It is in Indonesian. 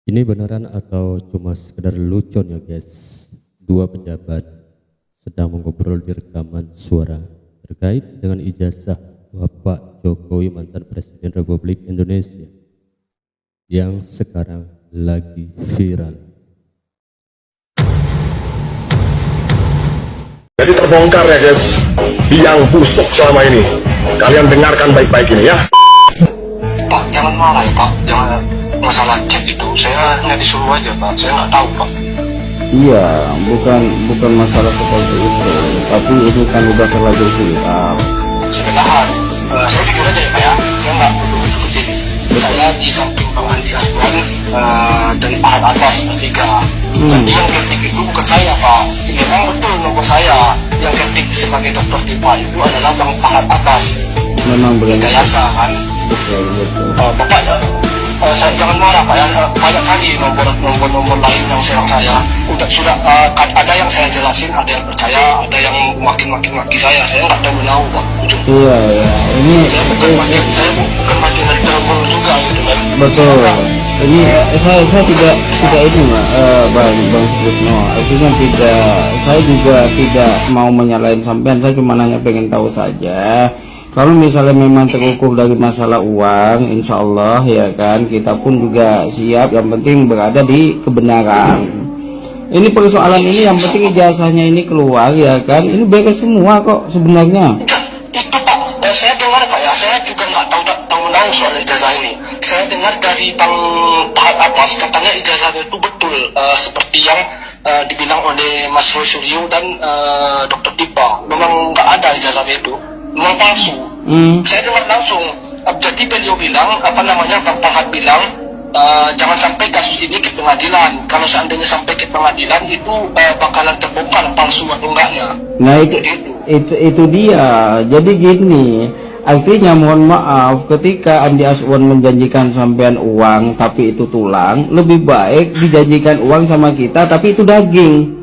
Ini beneran atau cuma sekedar lucon ya guys? Dua pejabat sedang mengobrol di rekaman suara terkait dengan ijazah Bapak Jokowi, mantan Presiden Republik Indonesia, yang sekarang lagi viral. Jadi terbongkar ya guys, yang busuk selama ini. Kalian dengarkan baik-baik ini ya. Pak, jangan marah ya Pak, jangan masalah cek itu. Saya hanya disuruh aja Pak, saya nggak tahu Pak. Iya, bukan masalah seperti itu, tapi ini kan udah terlanjur viral. Sebentar, saya jujur aja ya Pak ya, saya nggak ikutin. Saya di samping Bang Andi Aswan dan Pak Atas sepertiga. Jadi yang ketik itu bukan saya Pak, memang betul nomor saya. Yang ketik sebagai dokter tipa itu adalah Bang Pak Atas. Memang benar. Rekayasa kan. Betul. Bapak ya, saya jangan marah Pak ya, banyak kali nomor lain yang serang saya. Sudah ada yang saya jelasin, ada yang percaya, ada yang makin maki saya nggak tahu menahu Pak. Iya, ini Saya bukan makin dari telepon juga gitu kan. betul. Ini saya tidak ini bang Sutrisno. Artinya saya juga tidak mau menyalahin sampean. Saya cuma hanya pengen tahu saja. Kalau misalnya memang terukur dari masalah uang, insya Allah ya kan, kita pun juga siap. Yang penting berada di kebenaran. Ini persoalan ini yang penting ijazahnya ini keluar ya kan. Ini beres semua kok sebenarnya. Itu Pak, saya dengar Pak ya, saya juga nggak tahu menahu soal ijazah ini. Saya dengar dari Bang Pak Atas, katanya ijazahnya itu betul seperti yang dibilang oleh Mas Roy Suryo dan Dr. Tipa. Memang nggak ada ijazahnya itu, memang palsu. Saya dengar langsung. Jadi beliau bilang, Bang Farhad bilang, jangan sampai kasus ini ke pengadilan. Kalau seandainya sampai ke pengadilan itu bakalan terbongkar palsu atau enggaknya. Nah itu dia. Jadi gini, artinya mohon maaf, ketika Andi Aswan menjanjikan sampean uang tapi itu tulang, lebih baik dijanjikan uang sama kita tapi itu daging.